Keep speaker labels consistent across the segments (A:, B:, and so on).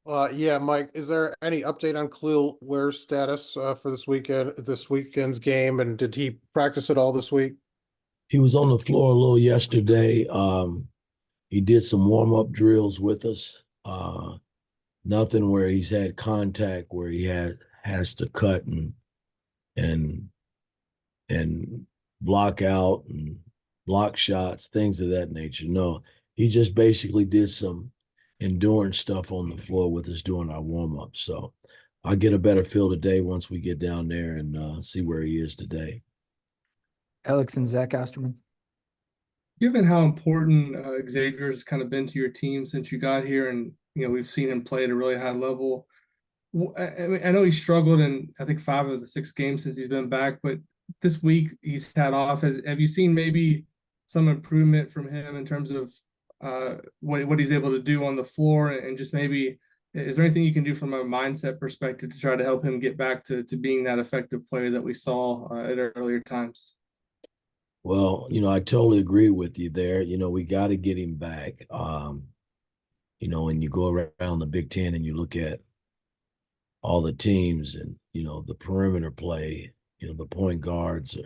A: Yeah, Mike, is there any update on Khalil Ware's status for this weekend's game, and did he practice at all this week?
B: He was on the floor a little yesterday. He did some warm-up drills with us. Nothing where he's had contact where he has to cut and and block out and block shots, things of that nature. No, he just basically did some endurance stuff on the floor with us during our warm-up. So I'll get a better feel today once we get down there and see where he is today.
C: Alex and Zach Osterman.
D: Given how important Xavier's kind of been to your team since you got here, and we've seen him play at a really high level. I know he struggled in I think 5 of the 6 games since he's been back, but this week he's had off. Have you seen maybe some improvement from him in terms of what he's able to do on the floor, and just maybe is there anything you can do from a mindset perspective to try to help him get back to being that effective player that we saw at earlier times?
B: Well, I totally agree with you there. We got to get him back. When you go around the Big Ten and you look at all the teams and, the perimeter play, the point guards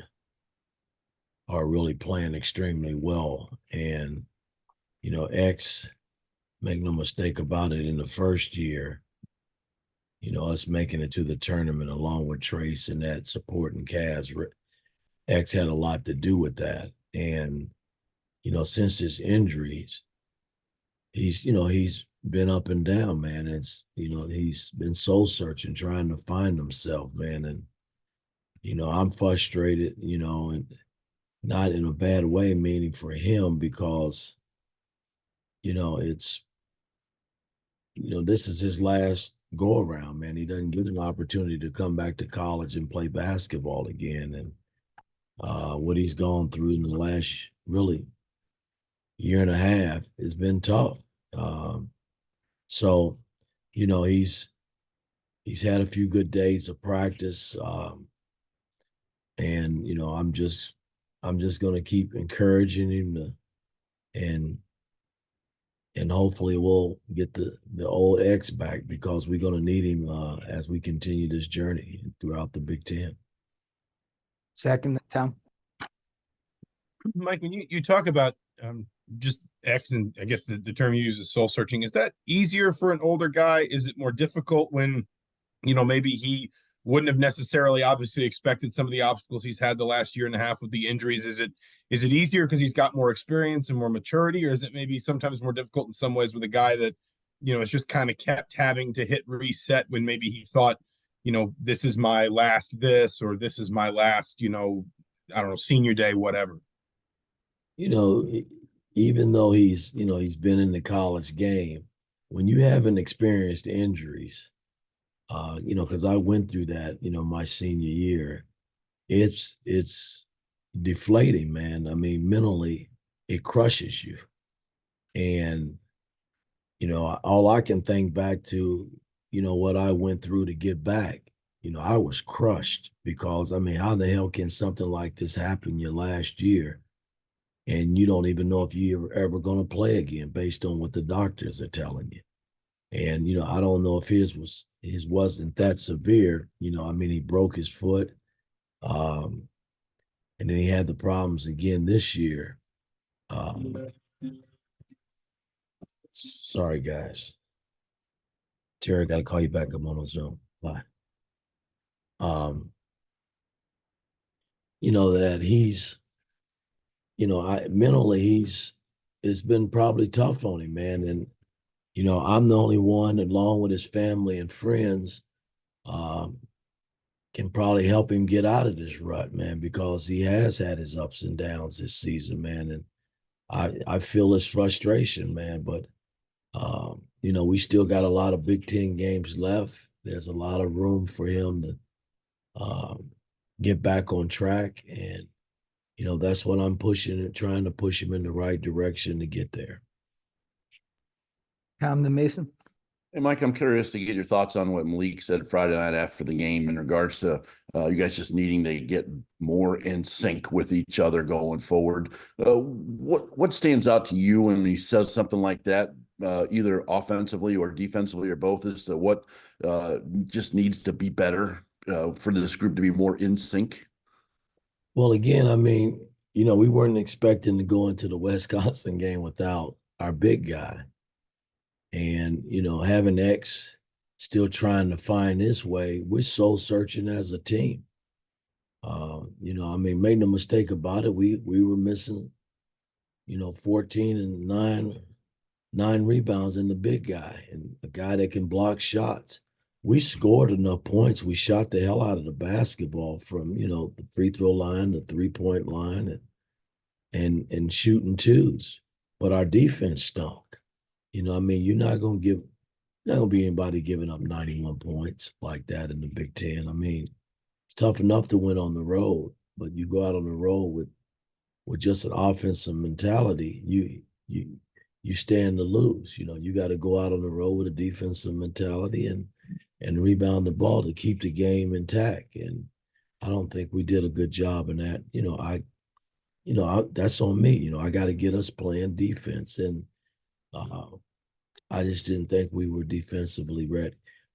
B: are really playing extremely well. And, X, make no mistake about it, in the first year, us making it to the tournament along with Trace and that supporting Cavs, X had a lot to do with that. And, since his injuries, he's been up and down, man. He's been soul searching, trying to find himself, man. And, I'm frustrated, and not in a bad way, meaning for him, because, this is his last go around, man. He doesn't get an opportunity to come back to college and play basketball again. And what he's gone through in the last really year and a half has been tough. So, he's had a few good days of practice. And, I'm just going to keep encouraging him and hopefully we'll get the old X back, because we're going to need him as we continue this journey throughout the Big Ten.
C: Second, Tom.
E: Mike, when you talk about just X, and I guess the term you use is soul searching, is that easier for an older guy? Is it more difficult when, maybe he wouldn't have necessarily obviously expected some of the obstacles he's had the last year and a half with the injuries? Is it easier because he's got more experience and more maturity, or is it maybe sometimes more difficult in some ways with a guy that, it's just kind of kept having to hit reset when maybe he thought, this is my last this, or this is my last, I don't know, senior day, whatever?
B: Even though he's been in the college game, when you haven't experienced injuries, because I went through that, my senior year, it's deflating, man. I mean, mentally, it crushes you. And, all I can think back to, what I went through to get back, I was crushed, because, I mean, how the hell can something like this happen your last year? And you don't even know if you're ever going to play again based on what the doctors are telling you. And, I don't know if his wasn't that severe. I mean, he broke his foot. And then he had the problems again this year. Sorry, guys. Terry, got to call you back. I'm on Zoom. Bye. That he's, mentally it's been probably tough on him, man. And, I'm the only one, along with his family and friends, can probably help him get out of this rut, man, because he has had his ups and downs this season, man. And I feel his frustration, man. But, we still got a lot of Big Ten games left. There's a lot of room for him to get back on track. And, that's what I'm pushing and trying to push him in the right direction to get there.
C: Tom the Mason.
F: Hey, Mike, I'm curious to get your thoughts on what Malik said Friday night after the game in regards to you guys just needing to get more in sync with each other going forward. What stands out to you when he says something like that? either offensively or defensively or both, as to what just needs to be better for this group to be more in sync?
B: Well, again, I mean, we weren't expecting to go into the Wisconsin game without our big guy. And, having X still trying to find his way, we're soul searching as a team. I mean, make no mistake about it, we were missing, 14 and 9 rebounds in the big guy and a guy that can block shots. We scored enough points. We shot the hell out of the basketball from, the free throw line, the 3-point line, and shooting twos. But our defense stunk. I mean, you're not gonna be anybody giving up 91 points like that in the Big Ten. I mean, it's tough enough to win on the road, but you go out on the road with just an offensive mentality, you stand to lose. You got to go out on the road with a defensive mentality and rebound the ball to keep the game intact. And I don't think we did a good job in that. That's on me. I got to get us playing defense, and I just didn't think we were defensively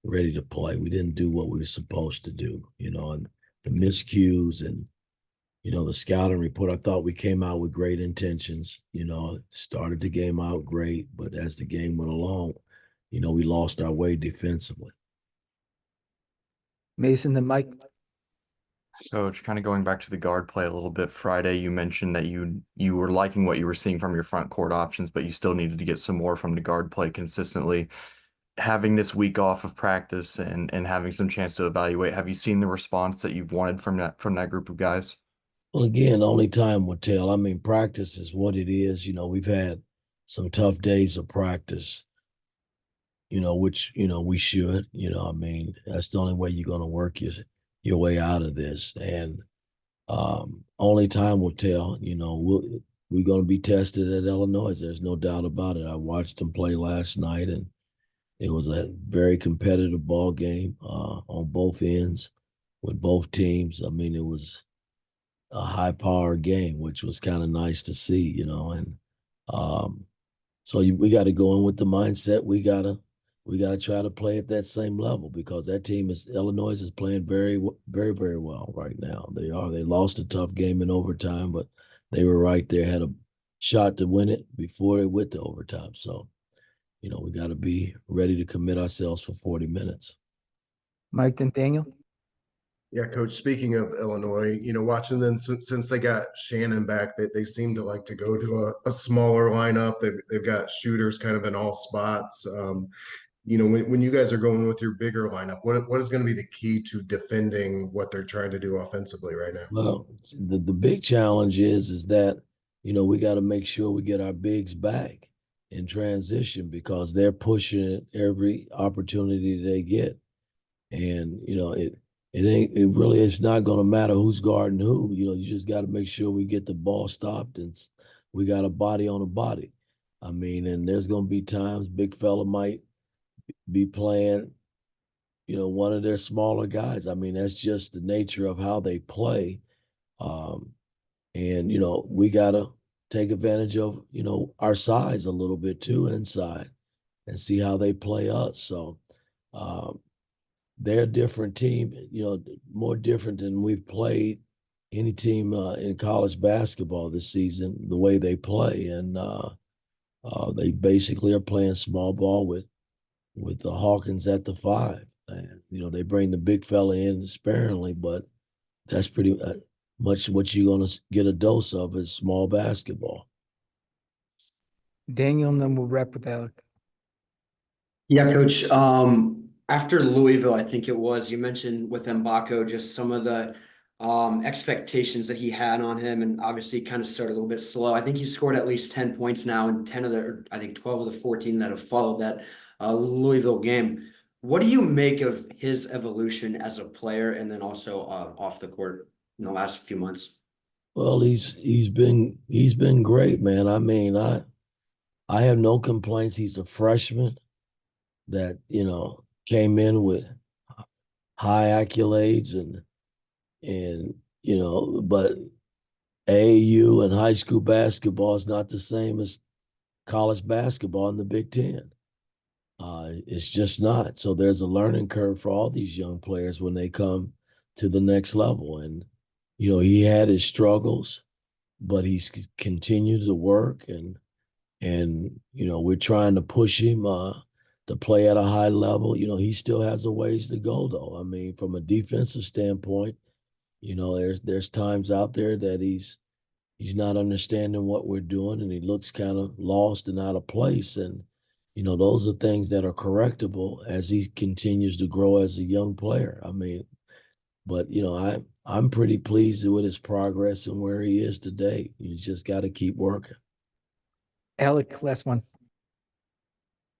B: ready to play. We didn't do what we were supposed to do. And the miscues and the scouting report, I thought we came out with great intentions, started the game out great, but as the game went along, we lost our way defensively.
C: Mason, then Mike.
G: Coach, kind of going back to the guard play a little bit, Friday, you mentioned that you were liking what you were seeing from your front court options, but you still needed to get some more from the guard play consistently. Having this week off of practice and having some chance to evaluate, have you seen the response that you've wanted from that group of guys?
B: Well, again, only time will tell. I mean, practice is what it is. We've had some tough days of practice, which, we should, I mean, that's the only way you're going to work your way out of this. And only time will tell. We're going to be tested at Illinois. There's no doubt about it. I watched them play last night, and it was a very competitive ball game on both ends with both teams. I mean, it was a high-power game, which was kind of nice to see, and so we got to go in with the mindset we gotta try to play at that same level, because that team Illinois is playing very, very, very well right now. They lost a tough game in overtime, but they were right there, had a shot to win it before it went to overtime. So, we got to be ready to commit ourselves for 40 minutes.
C: Mike, then Daniel.
H: Yeah, Coach, speaking of Illinois, watching them since they got Shannon back, they seem to like to go to a smaller lineup. They've got shooters kind of in all spots. When you guys are going with your bigger lineup, what is going to be the key to defending what they're trying to do offensively right now?
B: Well, the big challenge is that, we got to make sure we get our bigs back in transition, because they're pushing every opportunity they get. And, it's not going to matter who's guarding who. You just got to make sure we get the ball stopped and we got a body on a body. I mean, and there's going to be times big fella might be playing, one of their smaller guys. I mean, that's just the nature of how they play. And, we got to take advantage of, our size a little bit too inside and see how they play us. So they're a different team, more different than we've played any team in college basketball this season, the way they play. And they basically are playing small ball with the Hawkins at the 5. And, they bring the big fella in sparingly, but that's pretty much what you're going to get a dose of is small basketball.
C: Daniel, and then we'll wrap with Alec.
I: Yeah, Coach. After Louisville, I think it was, you mentioned with Mgbako just some of the expectations that he had on him, and obviously kind of started a little bit slow. I think he scored at least 10 points now, and 12 of the 14 that have followed that Louisville game. What do you make of his evolution as a player, and then also off the court in the last few months?
B: Well, he's been great, man. I mean, I have no complaints. He's a freshman that, came in with high accolades and but AAU and high school basketball is not the same as college basketball in the Big Ten. It's just not. So there's a learning curve for all these young players when they come to the next level. And, he had his struggles, but he's continued to work and we're trying to push him to play at a high level. He still has a ways to go though. I mean, from a defensive standpoint, there's times out there that he's not understanding what we're doing and he looks kind of lost and out of place. And, those are things that are correctable as he continues to grow as a young player. I mean, but I'm pretty pleased with his progress and where he is today. You just got to keep working.
C: Alec, last one.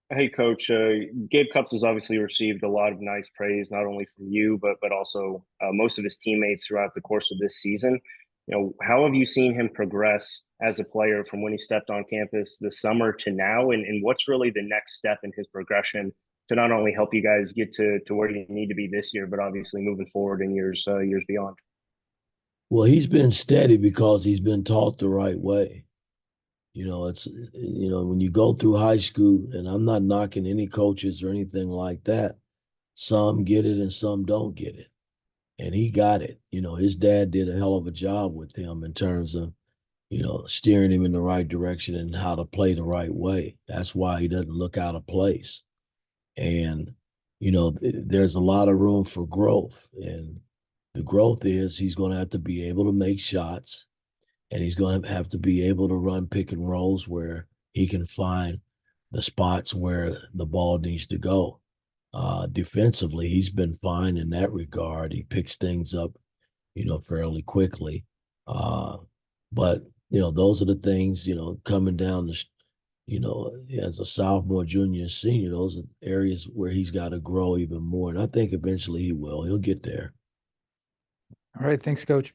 J: Hey, Coach. Gabe Cupps has obviously received a lot of nice praise, not only from you, but also most of his teammates throughout the course of this season. How have you seen him progress as a player from when he stepped on campus this summer to now? And what's really the next step in his progression to not only help you guys get to where you need to be this year, but obviously moving forward in years beyond?
B: Well, he's been steady because he's been taught the right way. It's, when you go through high school, and I'm not knocking any coaches or anything like that, some get it and some don't get it. And he got it. His dad did a hell of a job with him in terms of, steering him in the right direction and how to play the right way. That's why he doesn't look out of place. And, there's a lot of room for growth. And the growth is he's going to have to be able to make shots. And he's going to have to be able to run pick and rolls where he can find the spots where the ball needs to go. Defensively, he's been fine in that regard. He picks things up, fairly quickly. But, those are the things, coming down as a sophomore, junior, and senior, those are areas where he's got to grow even more. And I think eventually he will. He'll get there.
C: All right. Thanks, Coach.